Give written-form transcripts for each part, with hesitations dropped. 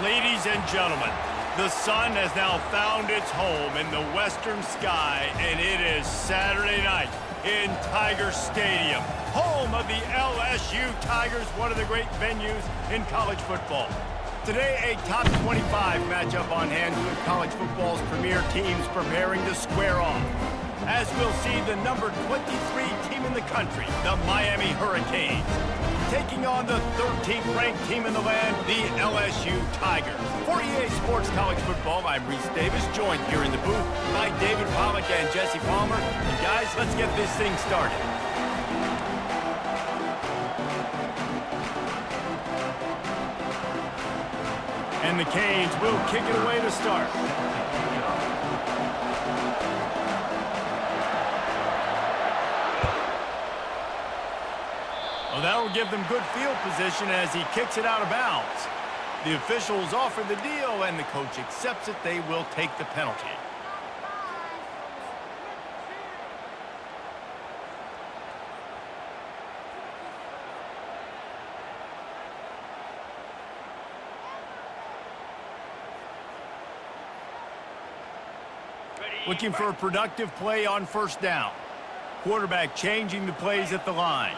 Ladies and gentlemen, the sun has now found its home in the western sky, and it is Saturday night in Tiger Stadium, home of the LSU Tigers, one of the great venues in college football. Today, a top 25 matchup on hand with college football's premier teams preparing to square off. As we'll see the number 23 team in the country, the Miami Hurricanes, taking on the 13th ranked team in the land, the LSU Tigers. For EA Sports College Football, I'm Reese Davis, joined here in the booth by David Pollack and Jesse Palmer. And guys, let's get this thing started. And the Canes will kick it away to start. Well, that will give them good field position as he kicks it out of bounds. The officials offer the deal, and the coach accepts it. They will take the penalty. Looking for a productive play on first down. Quarterback changing the plays at the line.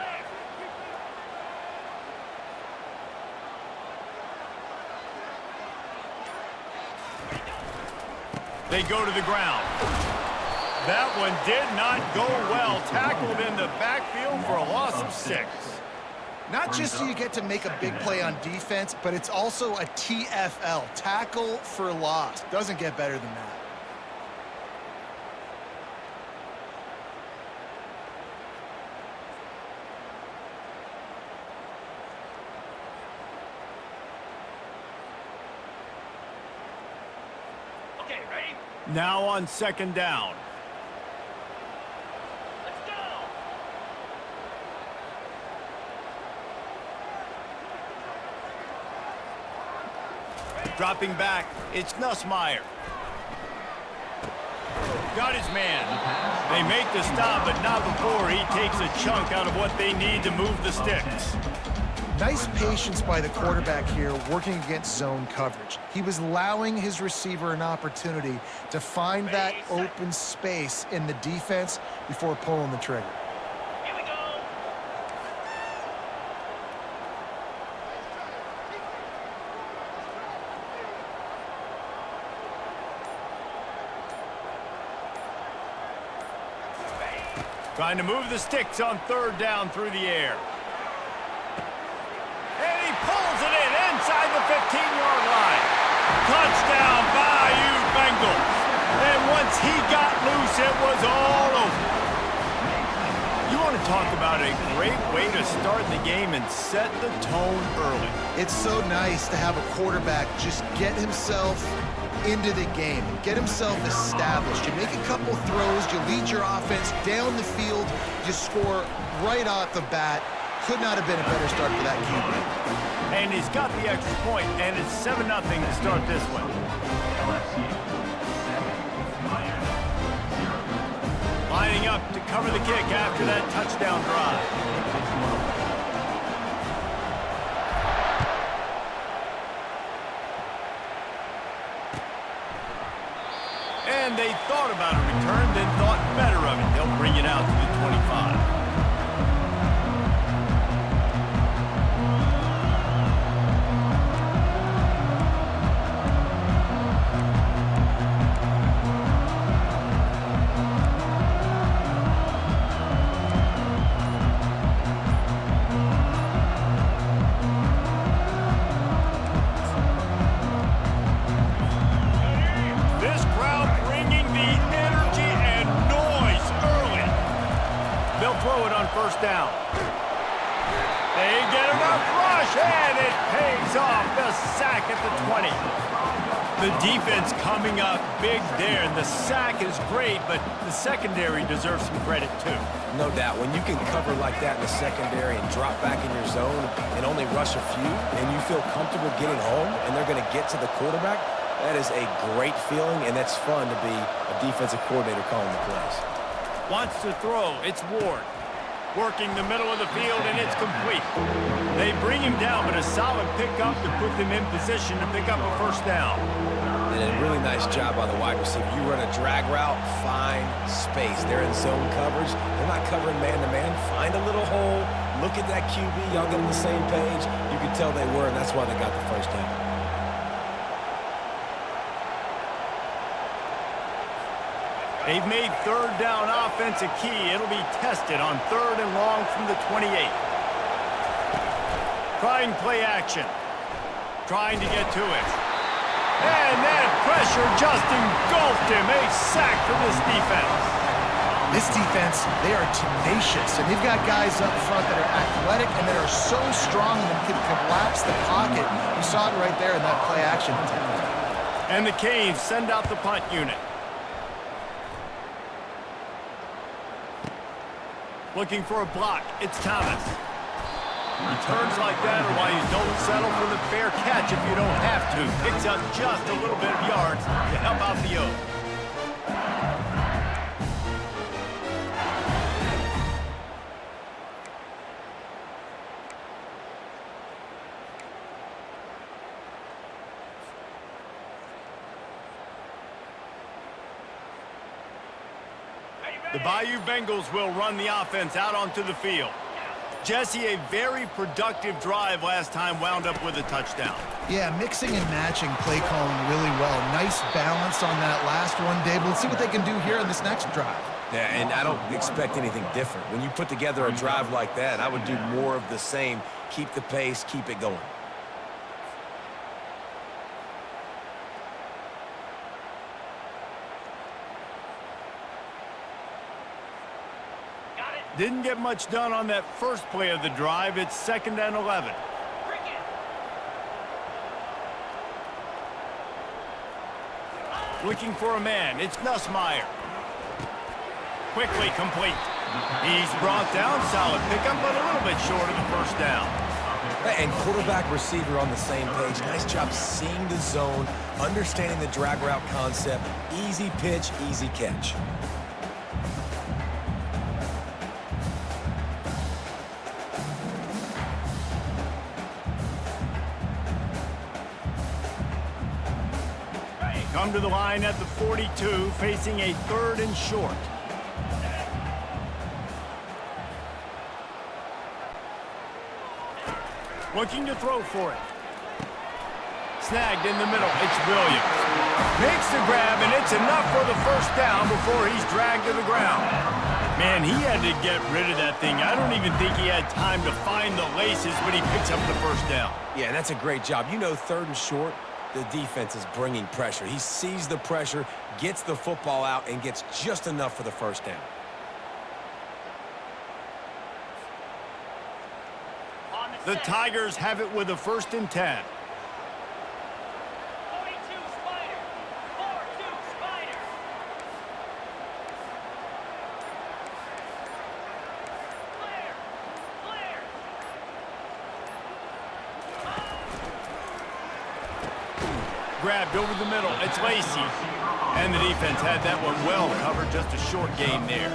They go to the ground. That one did not go well. Tackled in the backfield for a loss of 6. Not just do you get to make a big play on defense, but it's also a TFL, tackle for loss. Doesn't get better than that. Now on second down. Let's go. Dropping back, it's Nussmeier. Got his man. They make the stop, but not before he takes a chunk out of what they need to move the sticks. Nice patience by the quarterback here working against zone coverage. He was allowing his receiver an opportunity to find that open space in the defense before pulling the trigger. Here we go. Trying to move the sticks on third down through the air. Pulls it in inside the 15-yard line. Touchdown, Bayou Bengals. And once he got loose, it was all over. You want to talk about a great way to start the game and set the tone early. It's so nice to have a quarterback just get himself into the game, get himself established. You make a couple throws, you lead your offense down the field, you score right off the bat. Could not have been a better start for that QB. And he's got the extra point, and it's 7-0 to start this one. Lining up to cover the kick after that touchdown drive. And they thought about a return, then thought better of it. They'll bring it out to the 25. First down. They get enough rush, and it pays off. The sack at the 20. The defense coming up big there, and the sack is great, but the secondary deserves some credit too. No doubt. When you can cover like that in the secondary and drop back in your zone and only rush a few, and you feel comfortable getting home, and they're going to get to the quarterback, that is a great feeling, and that's fun to be a defensive coordinator calling the plays. Wants to throw. It's Ward. Working the middle of the field, and it's complete. They bring him down, but a solid pickup to put them in position to pick up a first down. And a really nice job by the wide receiver. You run a drag route, find space. They're in zone coverage. They're not covering man-to-man. Find a little hole. Look at that QB. Y'all get on the same page. You can tell they were, and that's why they got the first down. They've made third down offense a key. It'll be tested on 3rd and long from the 28. Trying play action. Trying to get to it. And that pressure just engulfed him. A sack from this defense. This defense, they are tenacious, and they've got guys up front that are athletic and that are so strong and can collapse the pocket. You saw it right there in that play action attempt. And the Canes send out the punt unit. Looking for a block. It's Thomas. Returns like that are why you don't settle for the fair catch if you don't have to. Picks up just a little bit of yards to help out the O. The Bayou Bengals will run the offense out onto the field. Jesse, a very productive drive last time wound up with a touchdown. Yeah, mixing and matching play calling really well. Nice balance on that last one, Dave. Let's see what they can do here in this next drive. Yeah, and I don't expect anything different. When you put together a drive like that, I would do more of the same. Keep the pace, keep it going. Didn't get much done on that first play of the drive. It's 2nd and 11. Looking for a man. It's Nussmeier. Quickly complete. He's brought down. Solid pickup, but a little bit short of the first down. And quarterback receiver on the same page. Nice job seeing the zone, understanding the drag route concept. Easy pitch, easy catch. Come to the line at the 42, facing a 3rd and short. Looking to throw for it. Snagged in the middle. It's Williams. Makes the grab, and it's enough for the first down before he's dragged to the ground. Man, he had to get rid of that thing. I don't even think he had time to find the laces, but he picks up the first down. Yeah, and that's a great job. You know, 3rd and short, the defense is bringing pressure. He sees the pressure, gets the football out, and gets just enough for the first down. The Tigers have it with a 1st and 10. 42 Spider. 4-2 Spider. Clear. Grabbed over the middle. It's Lacey. And the defense had that one well covered. Just a short game there.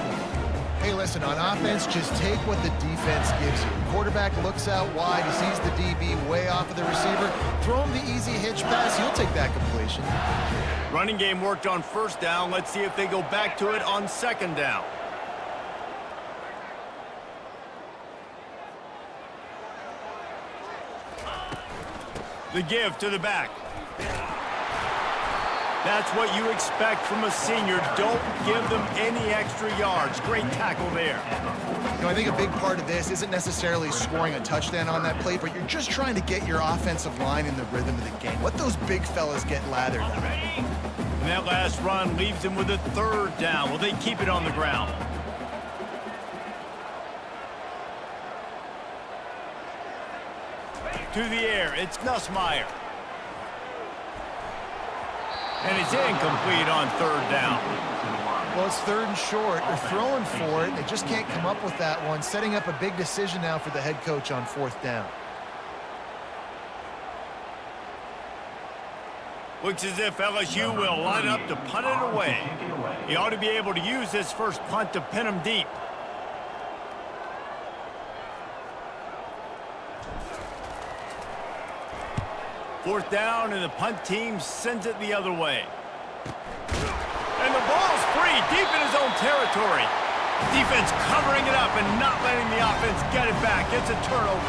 Hey, listen, on offense, just take what the defense gives you. Quarterback looks out wide. He sees the DB way off of the receiver. Throw him the easy hitch pass. He'll take that completion. Running game worked on 1st down. Let's see if they go back to it on 2nd down. The give to the back. That's what you expect from a senior. Don't give them any extra yards. Great tackle there. You know, I think a big part of this isn't necessarily scoring a touchdown on that play, but you're just trying to get your offensive line in the rhythm of the game. Let those big fellas get lathered up. And that last run leaves them with a 3rd down. Will they keep it on the ground? To the air, it's Nussmeier. And it's incomplete on 3rd down. Well, it's 3rd and short. They're throwing for it. They just can't come up with that one. Setting up a big decision now for the head coach on 4th down. Looks as if LSU will line up to punt it away. He ought to be able to use this first punt to pin him deep. Fourth down, and the punt team sends it the other way. And the ball's free, deep in his own territory. Defense covering it up and not letting the offense get it back. It's a turnover.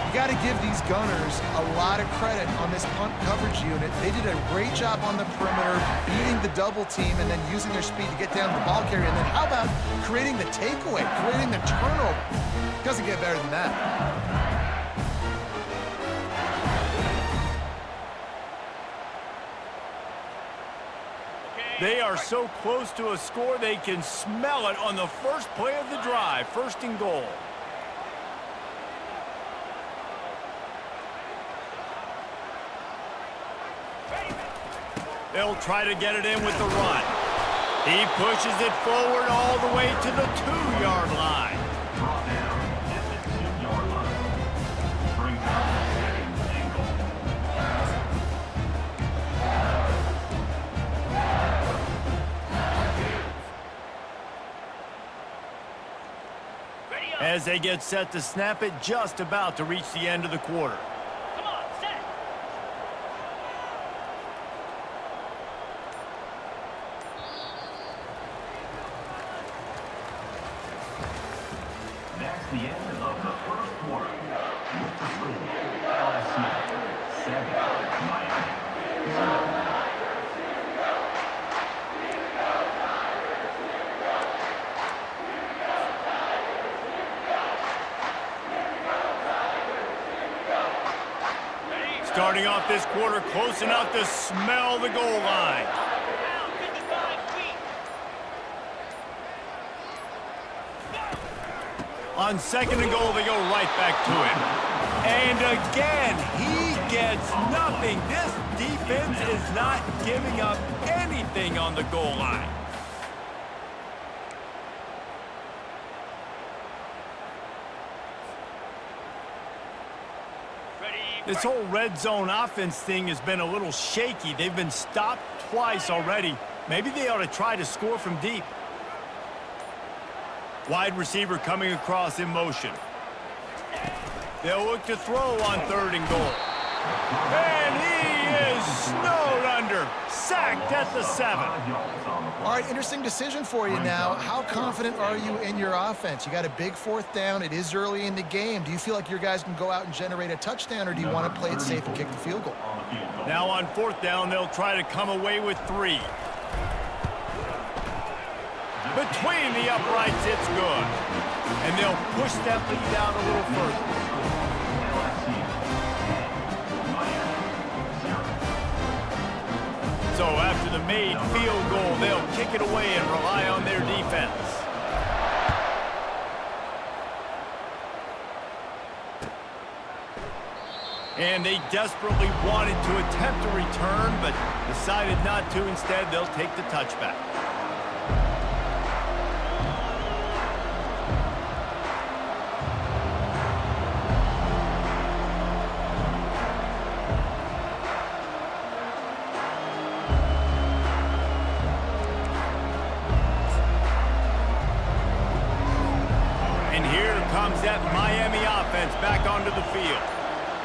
You got to give these gunners a lot of credit on this punt coverage unit. They did a great job on the perimeter, beating the double team and then using their speed to get down to the ball carrier. And then how about creating the takeaway, creating the turnover? Doesn't get better than that. They are so close to a score, they can smell it on the first play of the drive. First and goal. They'll try to get it in with the run. He pushes it forward all the way to the 2-yard line. As they get set to snap it, just about to reach the end of the quarter. Come on, set. That's the end of the first quarter. With the score, LSU 7, Miami 0. Starting off this quarter close enough to smell the goal line. Down 55 feet. On second and goal, they go right back to him. And again, he gets nothing. This defense is not giving up anything on the goal line. This whole red zone offense thing has been a little shaky. They've been stopped twice already. Maybe they ought to try to score from deep. Wide receiver coming across in motion. They'll look to throw on third and goal. And he is snowed under. Sacked at the 7. All right, interesting decision for you now. How confident are you in your offense? You got a big fourth down. It is early in the game. Do you feel like your guys can go out and generate a touchdown, or do you want to play it safe and kick the field goal? Now on fourth down, they'll try to come away with 3. Between the uprights, it's good. And they'll push that lead out a little further. So after the made field goal, they'll kick it away and rely on their defense. And they desperately wanted to attempt a return, but decided not to. Instead, they'll take the touchback. That Miami offense back onto the field.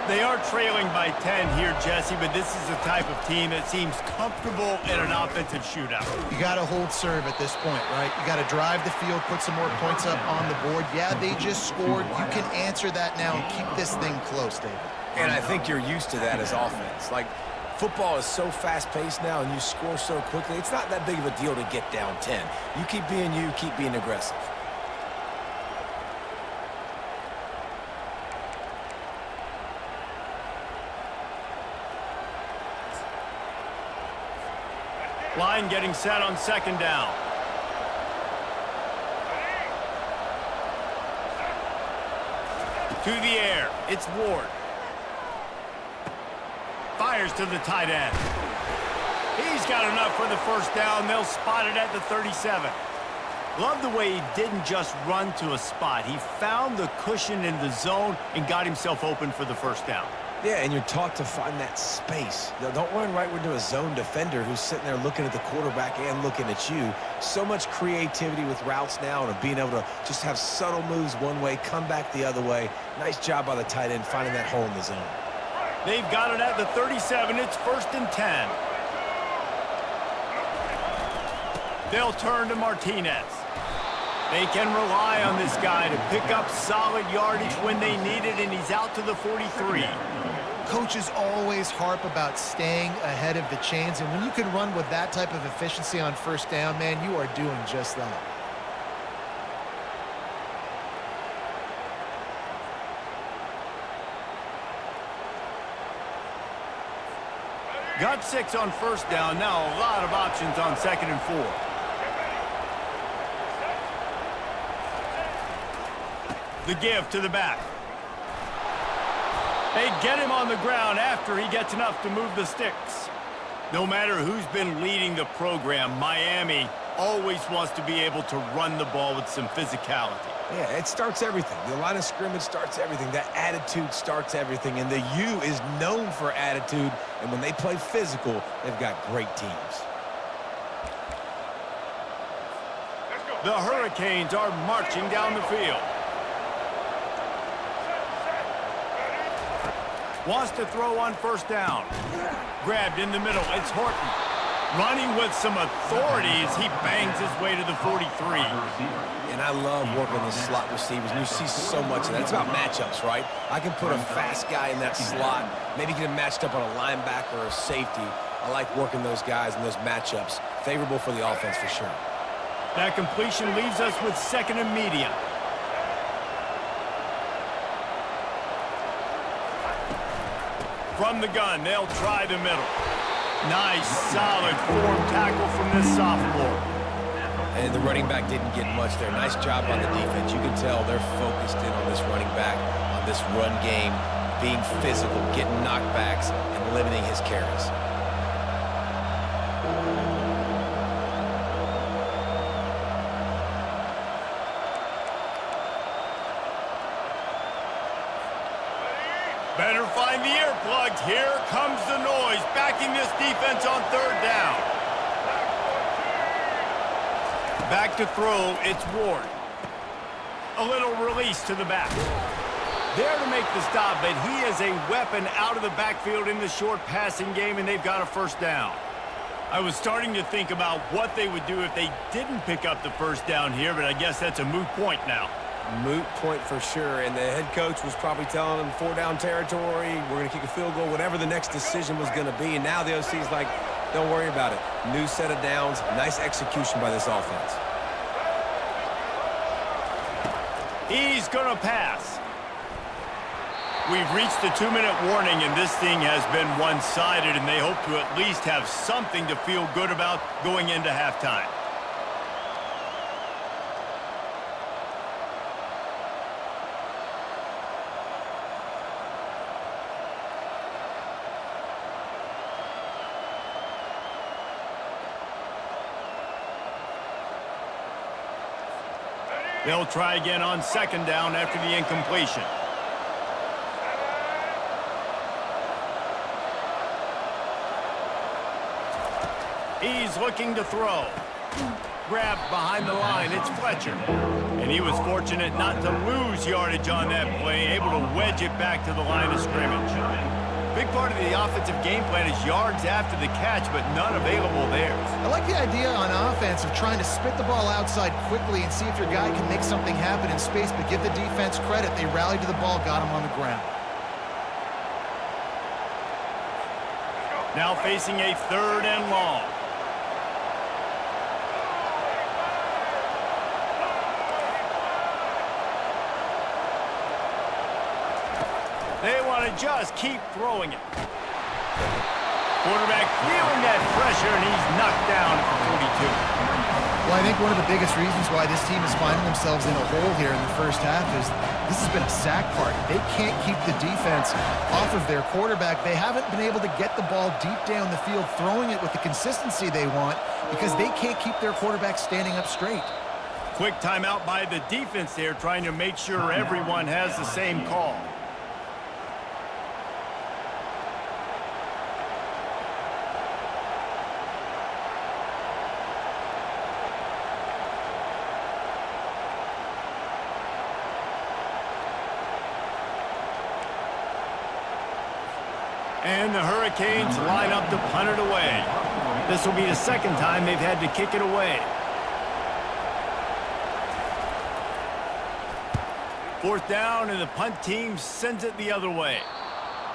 They are trailing by 10 here, Jesse, but this is the type of team that seems comfortable in an offensive shootout. You got to hold serve at this point, right? You got to drive the field, put some more points up on the board. Yeah, they just scored. You can answer that now and keep this thing close, David. And I think you're used to that as offense. Like, football is so fast-paced now and you score so quickly, it's not that big of a deal to get down 10. You keep being you, keep being aggressive. Line getting set on second down. To the air. It's Ward. Fires to the tight end. He's got enough for the first down. They'll spot it at the 37. Love the way he didn't just run to a spot. He found the cushion in the zone and got himself open for the first down. Yeah, and you're taught to find that space. Don't run right into a zone defender who's sitting there looking at the quarterback and looking at you. So much creativity with routes now and being able to just have subtle moves one way, come back the other way. Nice job by the tight end finding that hole in the zone. They've got it at the 37. It's 1st and 10. They'll turn to Martinez. They can rely on this guy to pick up solid yardage when they need it, and he's out to the 43. Coaches always harp about staying ahead of the chains, and when you can run with that type of efficiency on 1st down, man, you are doing just that. Got 6 on 1st down. Now a lot of options on 2nd and 4. The give to the back. They get him on the ground after he gets enough to move the sticks. No matter who's been leading the program, Miami always wants to be able to run the ball with some physicality. Yeah, it starts everything. The line of scrimmage starts everything. That attitude starts everything. And the U is known for attitude. And when they play physical, they've got great teams. The Hurricanes are marching down the field. Wants to throw on 1st down. Grabbed in the middle. It's Horton. Running with some authority as he bangs his way to the 43. And I love working the slot receivers, and you see so much of that. It's about matchups, right? I can put a fast guy in that slot, maybe get him matched up on a linebacker or a safety. I like working those guys in those matchups. Favorable for the offense for sure. That completion leaves us with 2nd and medium. From the gun, they'll try the middle. Nice, solid form tackle from this sophomore. And the running back didn't get much there. Nice job on the defense. You can tell they're focused in on this running back, on this run game, being physical, getting knockbacks, and limiting his carries. Better find the earplugs. Here comes the noise, backing this defense on 3rd down. Back to throw, it's Ward. A little release to the back. There to make the stop, but he is a weapon out of the backfield in the short passing game, and they've got a 1st down. I was starting to think about what they would do if they didn't pick up the 1st down here, but I guess that's a moot point now. Moot point for sure, and the head coach was probably telling them 4-down territory, we're going to kick a field goal, whatever the next decision was going to be, and now the OC's like, don't worry about it. New set of downs, nice execution by this offense. He's going to pass. We've reached the 2-minute warning, and this thing has been one-sided, and they hope to at least have something to feel good about going into halftime. They'll try again on 2nd down after the incompletion. He's looking to throw. Grabbed behind the line, it's Fletcher. And he was fortunate not to lose yardage on that play, able to wedge it back to the line of scrimmage. Big part of the offensive game plan is yards after the catch, but none available there. I like the idea on offense of trying to spit the ball outside quickly and see if your guy can make something happen in space, but give the defense credit. They rallied to the ball, got him on the ground. Now facing a 3rd and long. They want to just keep throwing it. Quarterback feeling that pressure, and he's knocked down at the 42. Well, I think one of the biggest reasons why this team is finding themselves in a hole here in the 1st half is this has been a sack party. They can't keep the defense off of their quarterback. They haven't been able to get the ball deep down the field, throwing it with the consistency they want because they can't keep their quarterback standing up straight. Quick timeout by the defense there, trying to make sure everyone has the same call. And the Hurricanes line up to punt it away. This will be the second time they've had to kick it away. Fourth down, and the punt team sends it the other way.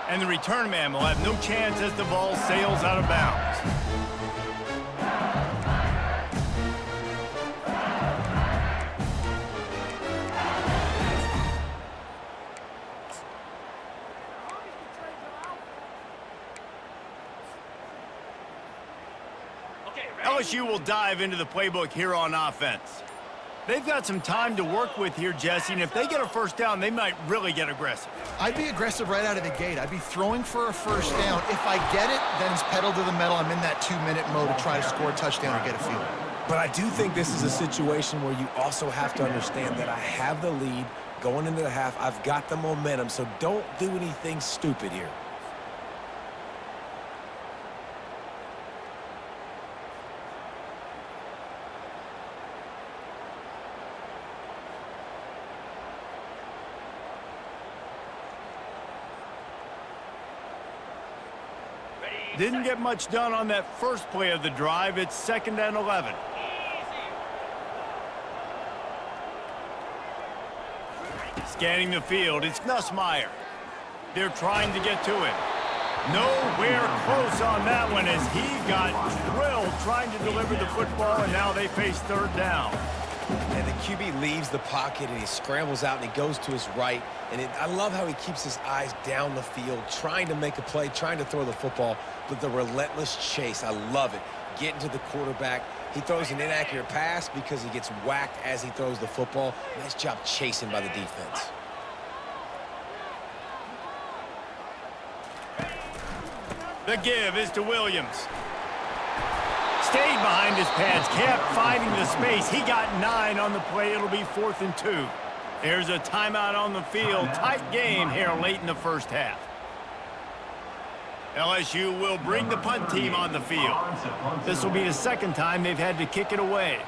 And the return man will have no chance as the ball sails out of bounds. LSU will dive into the playbook here on offense. They've got some time to work with here, Jesse, and if they get a first down, they might really get aggressive. I'd be aggressive right out of the gate. I'd be throwing for a first down. If I get it, then it's pedal to the metal. I'm in that 2-minute mode to try to score a touchdown or get a field. But I do think this is a situation where you also have to understand that I have the lead going into the half. I've got the momentum, so don't do anything stupid here. Didn't get much done on that first play of the drive. It's 2nd and 11. Scanning the field, it's Nussmeier. They're trying to get to him. Nowhere close on that one as he got drilled trying to deliver the football, and now they face 3rd down. And the QB leaves the pocket, and he scrambles out, and he goes to his right. And I love how he keeps his eyes down the field, trying to make a play, trying to throw the football, but the relentless chase, I love it. Getting to the quarterback. He throws an inaccurate pass because he gets whacked as he throws the football. Nice job chasing by the defense. The give is to Williams. Stayed behind his pads, kept finding the space. He got 9 on the play. It'll be 4th and 2. There's a timeout on the field. Tight game here late in the first half. LSU will bring the punt team on the field. This will be the second time they've had to kick it away.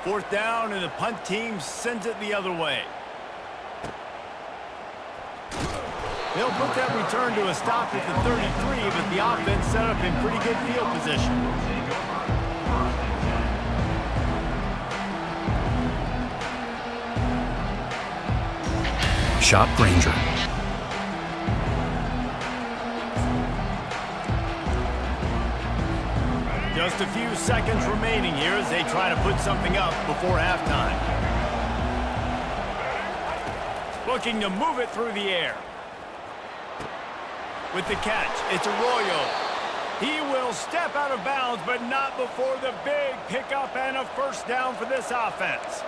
Fourth down, and the punt team sends it the other way. They'll put that return to a stop at the 33, but the offense set up in pretty good field position. Shop Granger. Just a few seconds remaining here as they try to put something up before halftime. Looking to move it through the air. With the catch, it's Arroyo. He will step out of bounds, but not before the big pickup and a first down for this offense.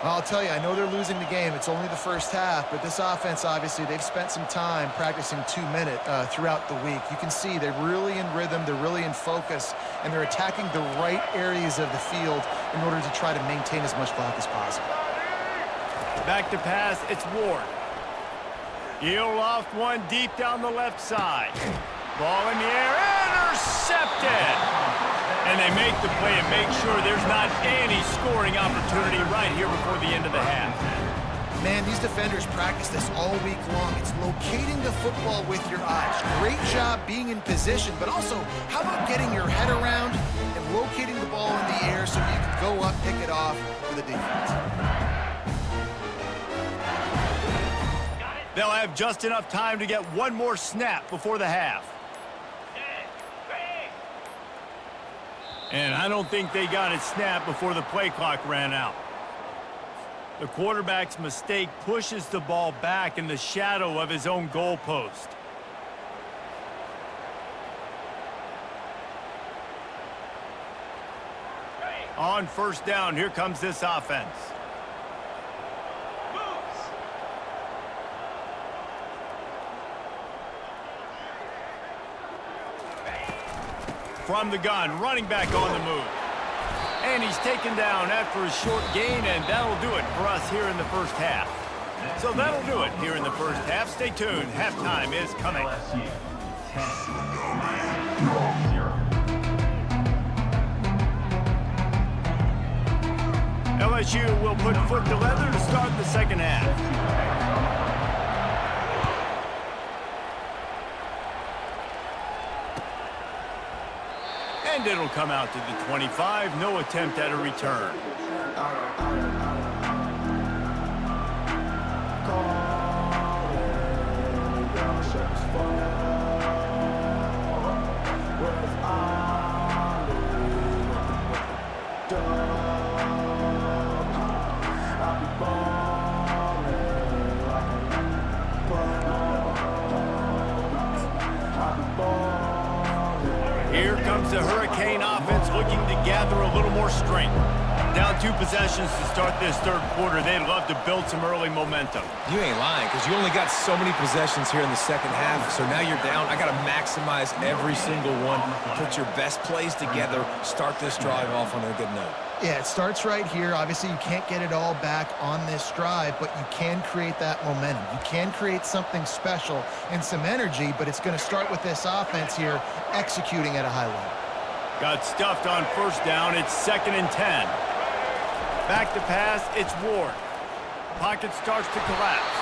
I'll tell you, I know they're losing the game. It's only the first half, but this offense, obviously, they've spent some time practicing 2-minute throughout the week. You can see they're really in rhythm, they're really in focus, and they're attacking the right areas of the field in order to try to maintain as much clock as possible. Back to pass, it's Ward. He'll loft one deep down the left side. Ball in the air, intercepted! And they make the play and make sure there's not any scoring opportunity right here before the end of the half. Man, these defenders practice this all week long. It's locating the football with your eyes. Great job being in position, but also, how about getting your head around and locating the ball in the air so you can go up, pick it off for the defense. They'll have just enough time to get one more snap before the half. And I don't think they got it snapped before the play clock ran out. The quarterback's mistake pushes the ball back in the shadow of his own goal post. On first down, here comes this offense. From the gun, running back on the move. And he's taken down after a short gain, and that'll do it for us here in the first half. So that'll do it here in the first half. Stay tuned. Halftime is coming. LSU 10-9, 0. LSU will put foot to leather to start the second half. And it'll come out to the 25. No attempt at a return. Here comes the Hurricane offense looking to gather a little more strength. Down 2 possessions to start this third quarter. They'd love to build some early momentum. You ain't lying, because you only got so many possessions here in the second half, so now you're down. I got to maximize every single one, put your best plays together, start this drive off on a good note. Yeah, it starts right here. Obviously, you can't get it all back on this drive, but you can create that momentum. You can create something special and some energy, but it's going to start with this offense here executing at a high level. Got stuffed on first down. It's 2nd and 10. Back to pass, it's Ward. Pocket starts to collapse.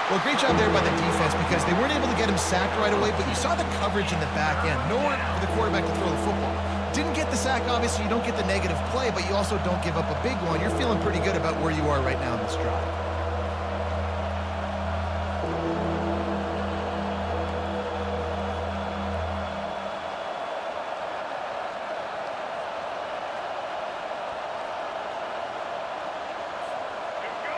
Well, great job there by the defense because they weren't able to get him sacked right away, but you saw the coverage in the back end. Nowhere for the quarterback to throw the football. Didn't get the sack, obviously. You don't get the negative play, but you also don't give up a big one. You're feeling pretty good about where you are right now in this drive.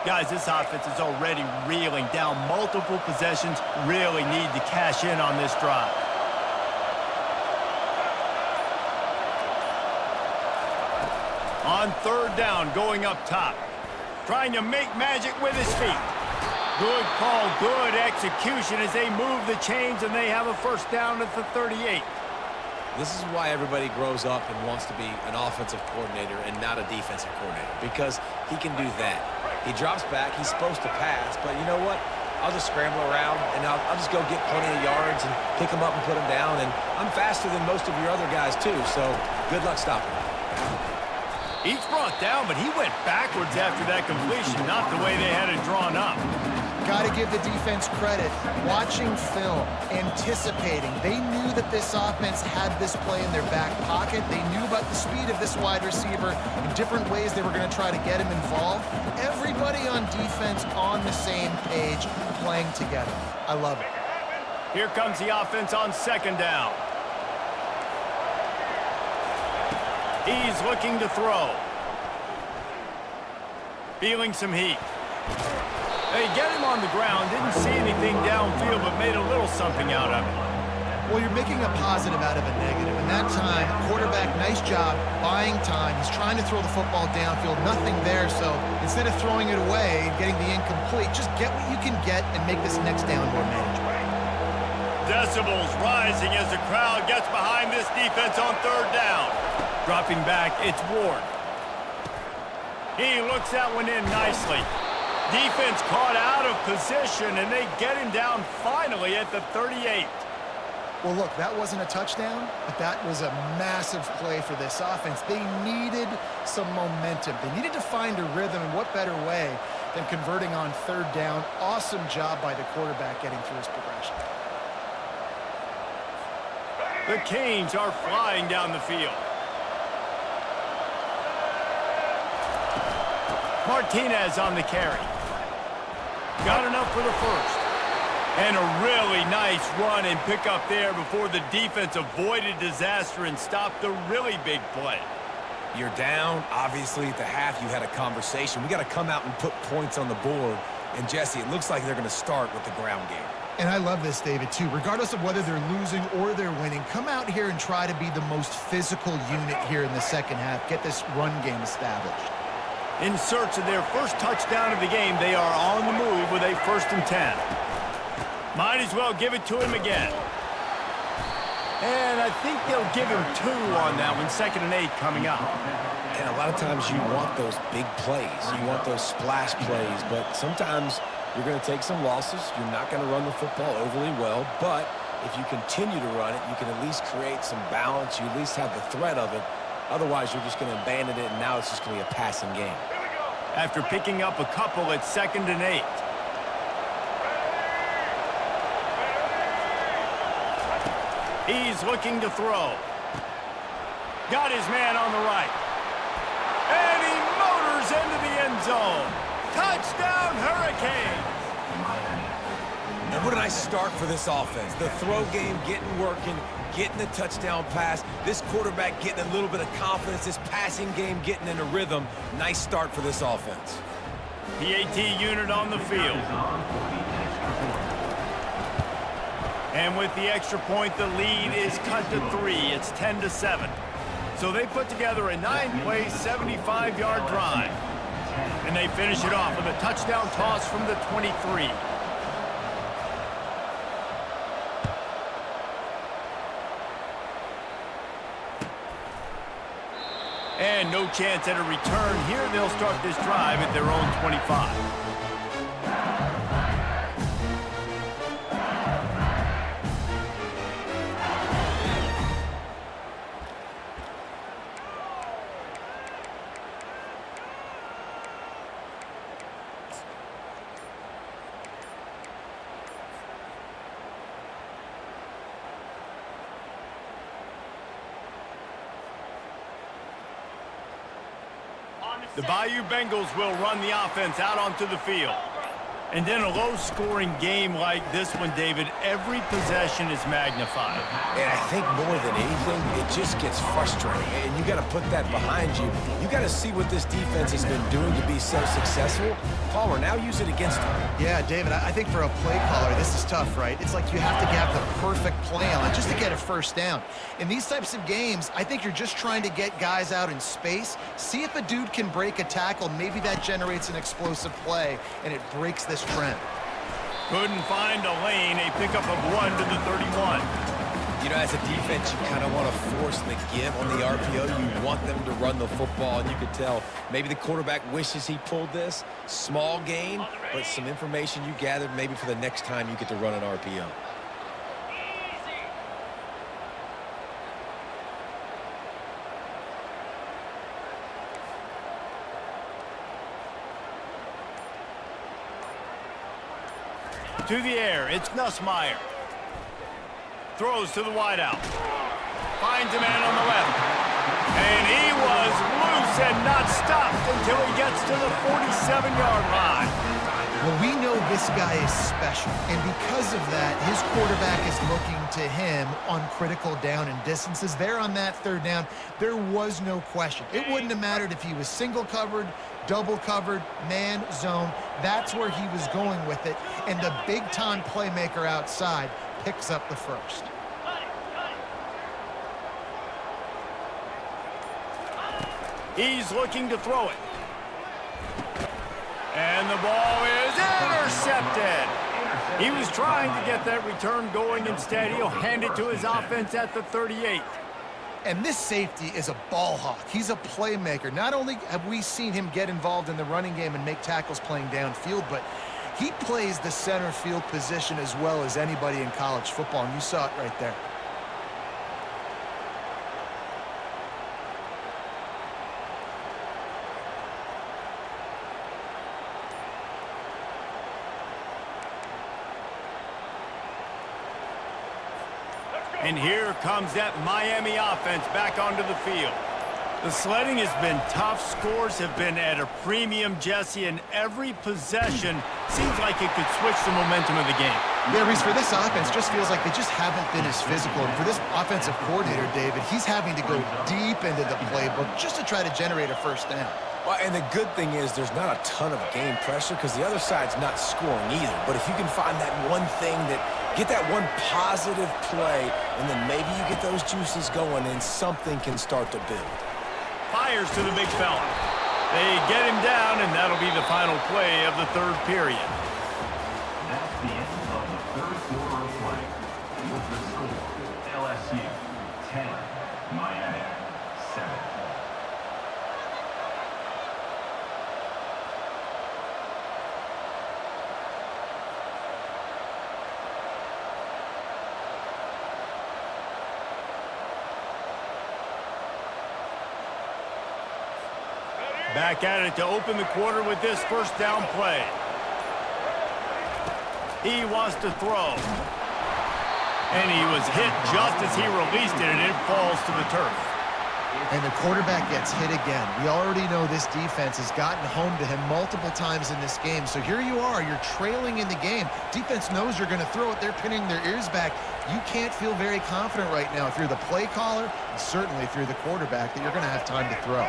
Guys, this offense is already reeling down multiple possessions. Really need to cash in on this drive. On third down, going up top. Trying to make magic with his feet. Good call, good execution as they move the chains and they have a first down at the 38. This is why everybody grows up and wants to be an offensive coordinator and not a defensive coordinator, because he can do that. He drops back, he's supposed to pass, but you know what? I'll just scramble around, and I'll just go get plenty of yards and pick him up and put him down, and I'm faster than most of your other guys too, so good luck stopping him. Each brought down, but he went backwards after that completion, not the way they had it drawn up. Got to give the defense credit. Watching film, anticipating. They knew that this offense had this play in their back pocket. They knew about the speed of this wide receiver and different ways they were going to try to get him involved. Everybody on defense on the same page, playing together. I love it. Here comes the offense on second down. He's looking to throw. Feeling some heat. They get him on the ground, didn't see anything downfield, but made a little something out of it. Well, you're making a positive out of a negative. And that time, quarterback, nice job, buying time. He's trying to throw the football downfield, nothing there. So instead of throwing it away and getting the incomplete, just get what you can get and make this next down more manageable. Decibels rising as the crowd gets behind this defense on third down. Dropping back, it's Ward. He looks that one in nicely. Defense caught out of position, and they get him down finally at the 38. Well, look, that wasn't a touchdown, but that was a massive play for this offense. They needed some momentum. They needed to find a rhythm, and what better way than converting on third down. Awesome job by the quarterback getting through his progression. The Canes are flying down the field. Martinez on the carry. Got enough for the first. And a really nice run and pick up there before the defense avoided disaster and stopped the really big play. You're down. Obviously, at the half, you had a conversation. We got to come out and put points on the board. And, Jesse, it looks like they're going to start with the ground game. And I love this, David, too. Regardless of whether they're losing or they're winning, come out here and try to be the most physical unit here in the second half. Get this run game established. In search of their first touchdown of the game, they are on the move with a 1st and 10. Might as well give it to him again. And I think they'll give him 2 on that one. 2nd and 8 coming up. And a lot of times you want those big plays. You want those splash plays. But sometimes you're going to take some losses. You're not going to run the football overly well. But if you continue to run it, you can at least create some balance. You at least have the threat of it. Otherwise, you're just going to abandon it, and now it's just going to be a passing game. After picking up a couple at 2nd and 8. He's looking to throw. Got his man on the right. And he motors into the end zone. Touchdown, Hurricanes! And what a nice start for this offense. The throw game getting working, getting the touchdown pass. This quarterback getting a little bit of confidence. This passing game getting in a rhythm. Nice start for this offense. PAT unit on the field. And with the extra point, the lead is cut to 3. It's 10-7. So they put together a 9-play, 75-yard drive. And they finish it off with a touchdown toss from the 23. And no chance at a return here. They'll start this drive at their own 25. The Bayou Bengals will run the offense out onto the field. And in a low-scoring game like this one, David, every possession is magnified. And I think more than anything, it just gets frustrating. And you got to put that behind you. You got to see what this defense has been doing to be so successful. Palmer, now use it against them. Yeah, David, I think for a play caller, this is tough, right? It's like you have to have the perfect play on it just to get a first down. In these types of games, I think you're just trying to get guys out in space, see if a dude can break a tackle. Maybe that generates an explosive play, and it breaks this trend. Couldn't find a lane, a pickup of 1 to the 31. You know, as a defense, you kind of want to force the give on the RPO. You want them to run the football, and you could tell maybe the quarterback wishes he pulled this. Small gain, but some information you gathered maybe for the next time you get to run an RPO. To the air, it's Nussmeier. Throws to the wideout. Finds a man on the left. And he was loose and not stopped until he gets to the 47-yard line. Well, we know this guy is special, and because of that, his quarterback is looking to him on critical down and distances. There on that third down, there was no question. It wouldn't have mattered if he was single covered, double covered, man, zone. That's where he was going with it, and the big-time playmaker outside picks up the first. He's looking to throw it. And the ball is intercepted. He was trying to get that return going. Instead, he'll hand it to his offense at the 38. And this safety is a ball hawk. He's a playmaker. Not only have we seen him get involved in the running game and make tackles playing downfield, but he plays the center field position as well as anybody in college football, and you saw it right there. And here comes that Miami offense back onto the field. The sledding has been tough. Scores have been at a premium, Jesse, and every possession seems like it could switch the momentum of the game. Yeah, Reese, for this offense, just feels like they just haven't been as physical. And for this offensive coordinator, David, he's having to go deep into the playbook just to try to generate a first down. Well, and the good thing is there's not a ton of game pressure because the other side's not scoring either. But if you can find that one thing get that one positive play, and then maybe you get those juices going and something can start to build. Fires to the big fella. They get him down, and that'll be the final play of the third period. That's the end of the third quarter of play. With the score, LSU 10, Miami 7. Back at it to open the quarter with this first down play. He wants to throw. And he was hit just as he released it, and it falls to the turf. And the quarterback gets hit again. We already know this defense has gotten home to him multiple times in this game. So here you are, you're trailing in the game. Defense knows you're going to throw it. They're pinning their ears back. You can't feel very confident right now if you're the play caller, and certainly if you're the quarterback, that you're going to have time to throw.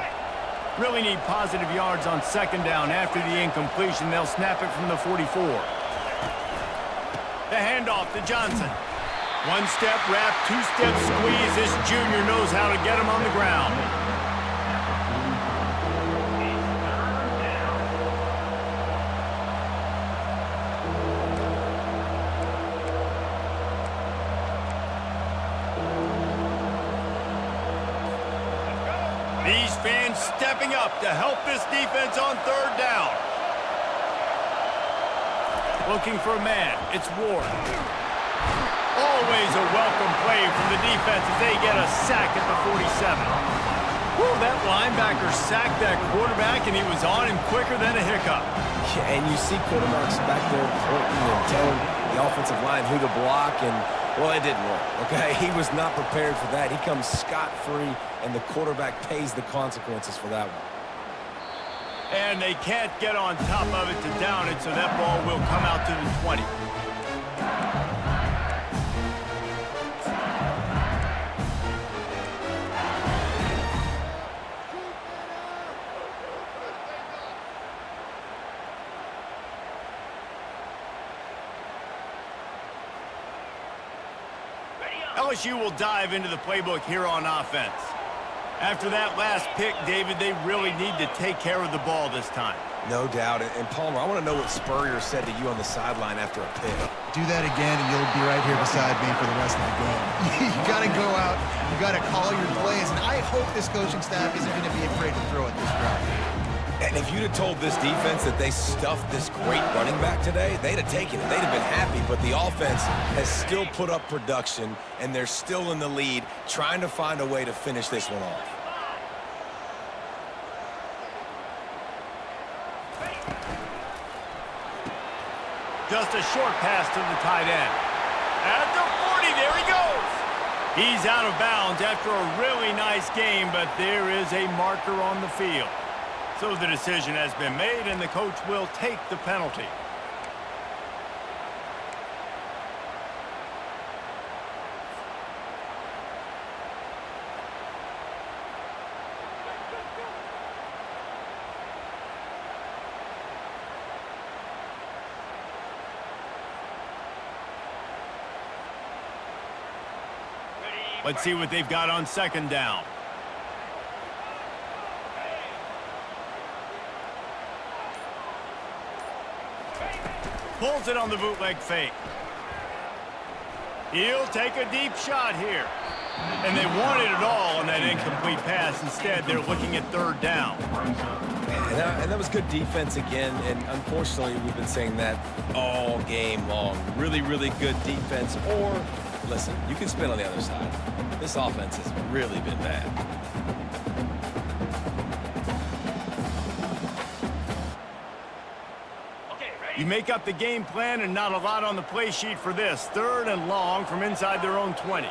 Really need positive yards on second down after the incompletion. They'll snap it from the 44. The handoff to Johnson. One-step wrap, two-step squeeze. This junior knows how to get him on the ground. These fans stepping up to help this defense on third down. Looking for a man. It's Ward. Always a welcome play from the defense as they get a sack at the 47. Woo, that linebacker sacked that quarterback, and he was on him quicker than a hiccup. Yeah, and you see quarterbacks back there pointing and telling the offensive line who to block, and, well, it didn't work, okay? He was not prepared for that. He comes scot-free, and the quarterback pays the consequences for that one. And they can't get on top of it to down it, so that ball will come out to the 20. LSU will dive into the playbook here on offense. After that last pick, David, they really need to take care of the ball this time. No doubt. And Palmer, I want to know what Spurrier said to you on the sideline after a pick. Do that again, and you'll be right here beside me for the rest of the game. You got to go out. You got to call your plays, and I hope this coaching staff isn't going to be afraid to throw it this route. And if you'd have told this defense that they stuffed this great running back today, they'd have taken it. They'd have been happy. But the offense has still put up production, and they're still in the lead, trying to find a way to finish this one off. Just a short pass to the tight end. At the 40, there he goes. He's out of bounds after a really nice game, but there is a marker on the field. So the decision has been made, and the coach will take the penalty. Let's see what they've got on second down. Pulls it on the bootleg fake. He'll take a deep shot here. And they wanted it all on that incomplete pass. Instead, they're looking at third down. And that was good defense again. And unfortunately, we've been saying that all game long. Really, really good defense. Or, listen, you can spin on the other side. This offense has really been bad. You make up the game plan, and not a lot on the play sheet for this. Third and long from inside their own 20.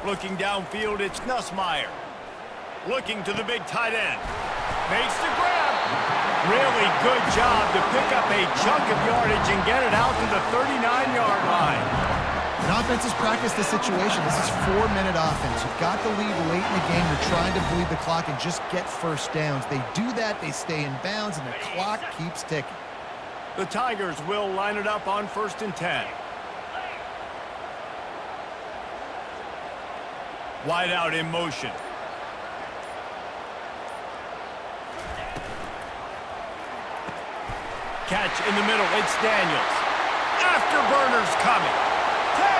Looking downfield, it's Nussmeier. Looking to the big tight end. Makes the grab. Really good job to pick up a chunk of yardage and get it out to the 39-yard line. And offenses practice this situation. This is 4-minute offense. You've got the lead late in the game. You're trying to bleed the clock and just get first downs. They do that, they stay in bounds, and the clock keeps ticking. The Tigers will line it up on 1st and 10. Wide out in motion. Catch in the middle. It's Daniels. Afterburners coming. 10.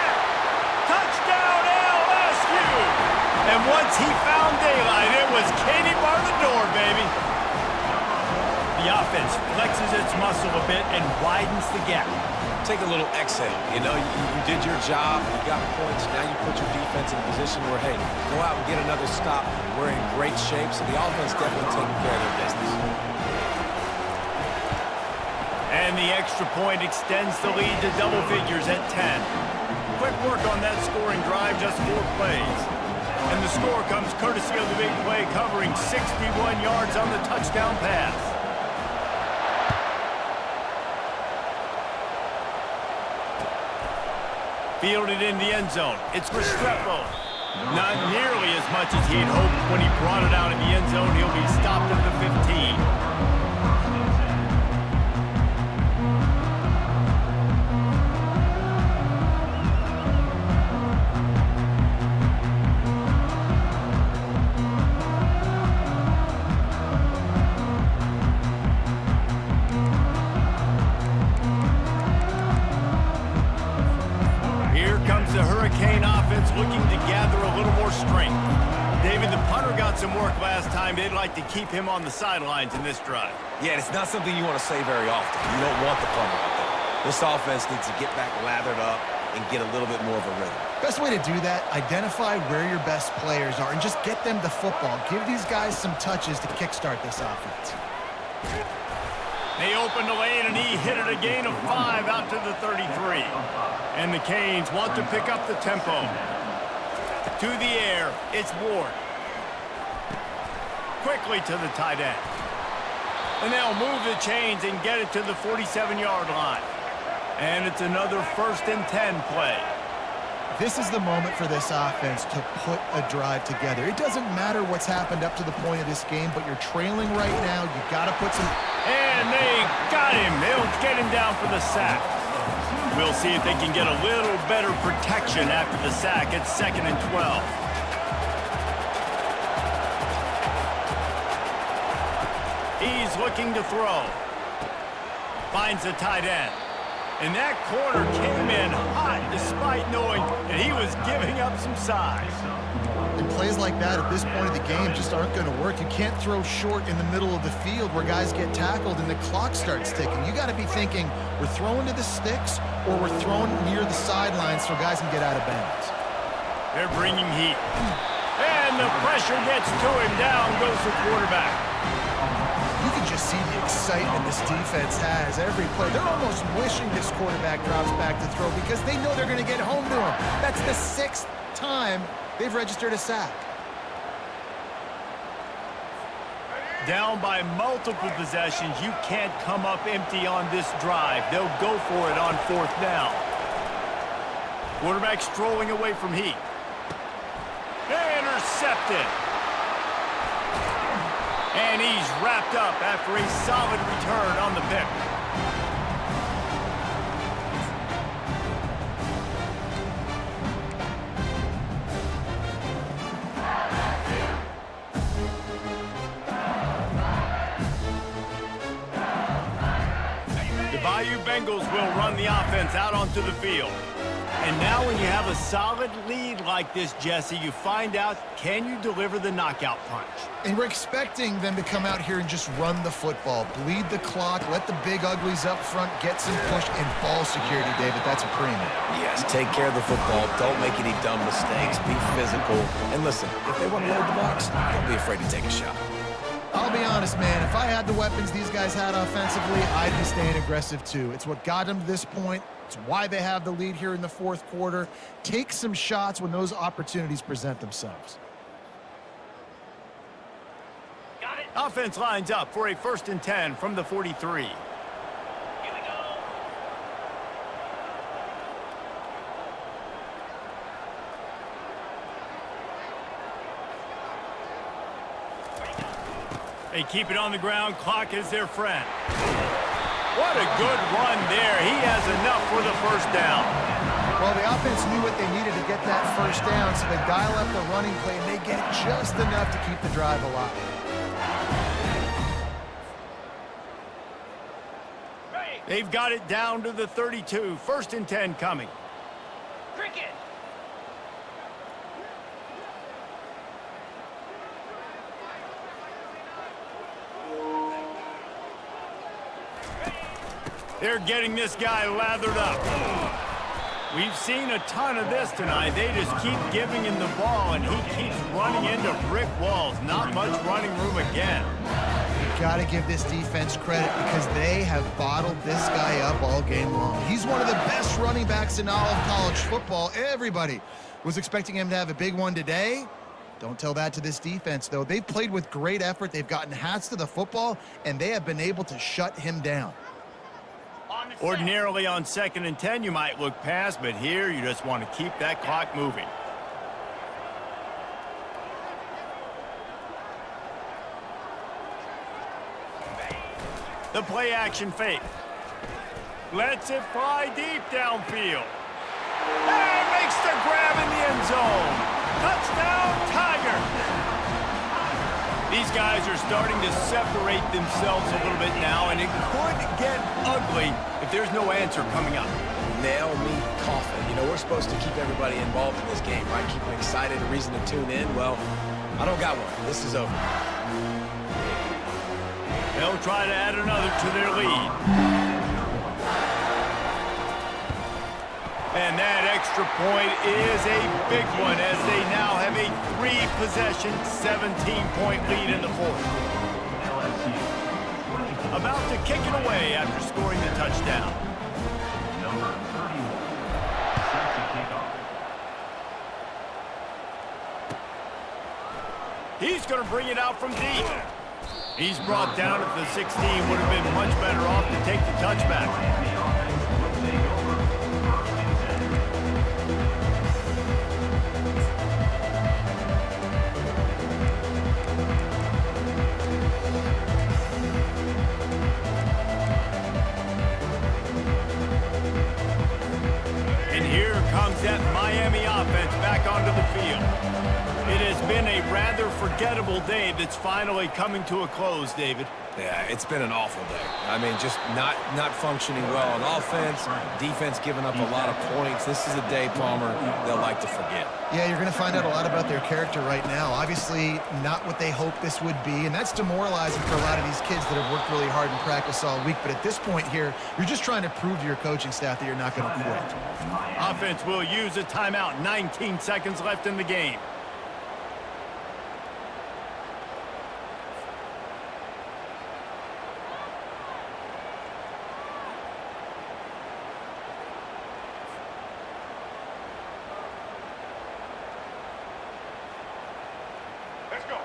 Touchdown LSU. And once he found daylight, it was Katie bar the door, baby. The offense flexes its muscle a bit and widens the gap. Take a little exhale. You know, you did your job. You got points. Now you put your defense in a position where, hey, go out and get another stop. We're in great shape, so the offense definitely taking care of their business. And the extra point extends the lead to double figures at 10. Quick work on that scoring drive, just 4 plays. And the score comes courtesy of the big play, covering 61 yards on the touchdown pass. Fielded in the end zone. It's Restrepo. Not nearly as much as he'd hoped when he brought it out in the end zone. He'll be stopped at the 15. The Hurricane offense looking to gather a little more strength. David, the punter got some work last time. They'd like to keep him on the sidelines in this drive. Yeah, it's not something you want to say very often. You don't want the punter out there. This offense needs to get back lathered up and get a little bit more of a rhythm. Best way to do that, identify where your best players are and just get them the football. Give these guys some touches to kickstart this offense. They opened the lane, and he hit it a gain of 5 out to the 33. And the Canes want to pick up the tempo. To the air, it's Ward. Quickly to the tight end. And they'll move the chains and get it to the 47-yard line. And it's another 1st and 10 play. This is the moment for this offense to put a drive together. It doesn't matter what's happened up to the point of this game, but you're trailing right now. You got to put some... And they got him. They'll get him down for the sack. We'll see if they can get a little better protection after the sack. It's 2nd and 12. He's looking to throw. Finds the tight end. And that corner came in hot despite knowing that he was giving up some size. And plays like that at this point of the game just aren't going to work. You can't throw short in the middle of the field where guys get tackled and the clock starts ticking. You got to be thinking we're throwing to the sticks or we're throwing near the sidelines so guys can get out of bounds. They're bringing heat. And the pressure gets to him. Down goes the quarterback. You can just see the excitement this defense has every play. They're almost wishing this quarterback drops back to throw because they know they're going to get home to him. That's the 6th time they've registered a sack. Down by multiple possessions, you can't come up empty on this drive. They'll go for it on 4th down. Quarterback strolling away from heat. Intercepted. And he's wrapped up after a solid return on the pick. The Bayou Bengals will run the offense out onto the field. And now when you have a solid lead like this, Jesse, you find out, can you deliver the knockout punch? And we're expecting them to come out here and just run the football, bleed the clock, let the big uglies up front, get some push, and ball security, David. That's a premium. Yes, take care of the football. Don't make any dumb mistakes. Be physical. And listen, if they want to load the box, don't be afraid to take a shot. I'll be honest, man. If I had the weapons these guys had offensively, I'd be staying aggressive too. It's what got them to this point. It's why they have the lead here in the 4th quarter. Take some shots when those opportunities present themselves. Got it. Offense lines up for a 1st and 10 from the 43. Here we go. They keep it on the ground. Clock is their friend. What a good run there. He has enough for the 1st down. Well, the offense knew what they needed to get that 1st down, so they dial up the running play, and they get just enough to keep the drive alive. They've got it down to the 32. 1st and 10 coming. Cricket. They're getting this guy lathered up. We've seen a ton of this tonight. They just keep giving him the ball, and he keeps running into brick walls. Not much running room again. Got to give this defense credit because they have bottled this guy up all game long. He's one of the best running backs in all of college football. Everybody was expecting him to have a big one today. Don't tell that to this defense, though. They've played with great effort. They've gotten hats to the football, and they have been able to shut him down. Ordinarily on 2nd and 10, you might look past, but here you just want to keep that clock moving. The play action fake. Lets it fly deep downfield. And makes the grab in the end zone. Touchdown, Tiger. These guys are starting to separate themselves a little bit now, and it could get ugly if there's no answer coming up. Nail me coffin. You know, we're supposed to keep everybody involved in this game, right? Keep them excited, a reason to tune in. Well, I don't got one. This is over. They'll try to add another to their lead. And that extra point is a big one as they now have a 3-possession, 17-point lead in the fourth. About to kick it away after scoring the touchdown. Number 31, set to kick off. He's going to bring it out from deep. He's brought down at the 16. Would have been much better off to take the touchback. The offense will take over 1st and 10. And here comes that Miami offense back onto the field. It has been a rather forgettable day that's finally coming to a close, David. Yeah, it's been an awful day. I mean, just not functioning well on offense, defense giving up a lot of points. This is a day, Palmer, they'll like to forget. Yeah, you're going to find out a lot about their character right now. Obviously, not what they hoped this would be, and that's demoralizing for a lot of these kids that have worked really hard in practice all week. But at this point here, you're just trying to prove to your coaching staff that you're not going to quit. Offense will use a timeout. 19 seconds left in the game.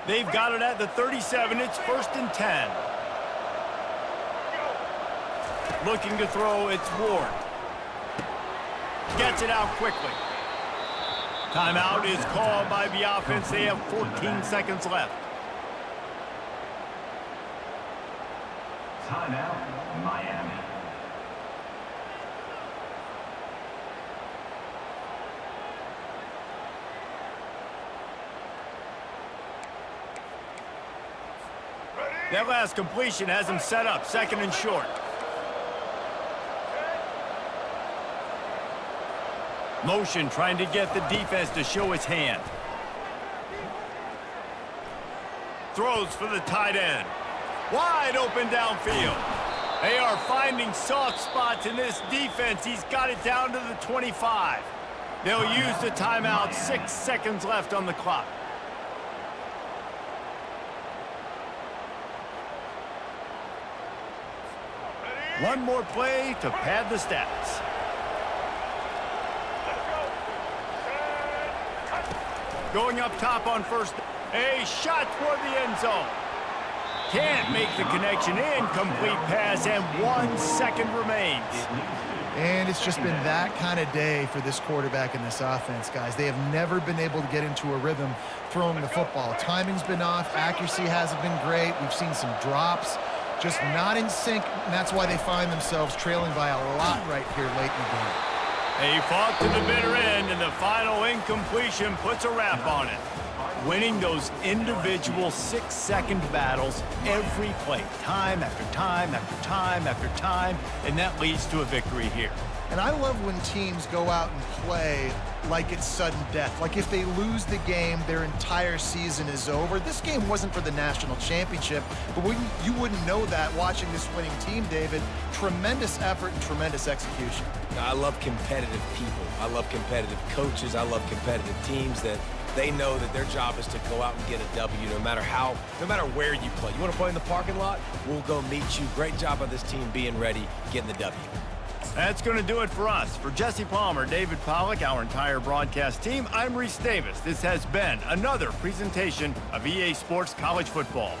They've got it at the 37. It's 1st and 10. Looking to throw, it's Ward. Gets it out quickly. Timeout is called by the offense. They have 14 seconds left. Timeout, Miami. That last completion has him set up, 2nd and short. Motion trying to get the defense to show its hand. Throws for the tight end. Wide open downfield. They are finding soft spots in this defense. He's got it down to the 25. They'll use the timeout. 6 seconds left on the clock. One more play to pad the stats. Going up top on first. A shot toward the end zone. Can't make the connection. Incomplete pass, and 1 second remains. And it's just been that kind of day for this quarterback and this offense, guys. They have never been able to get into a rhythm throwing the football. Timing's been off. Accuracy hasn't been great. We've seen some drops. Just not in sync, and that's why they find themselves trailing by a lot right here late in the game. They fought to the bitter end, and the final incompletion puts a wrap on it. Winning those individual 6-second battles every play, time after time after time after time, and that leads to a victory here. And I love when teams go out and play like it's sudden death. Like if they lose the game, their entire season is over. This game wasn't for the national championship, but you wouldn't know that watching this winning team, David. Tremendous effort and tremendous execution. I love competitive people. I love competitive coaches. I love competitive teams that They know that their job is to go out and get a W no matter where you play. You want to play in the parking lot? We'll go meet you. Great job by this team being ready, getting the W. That's going to do it for us. For Jesse Palmer, David Pollack, our entire broadcast team, I'm Reese Davis. This has been another presentation of EA Sports College Football.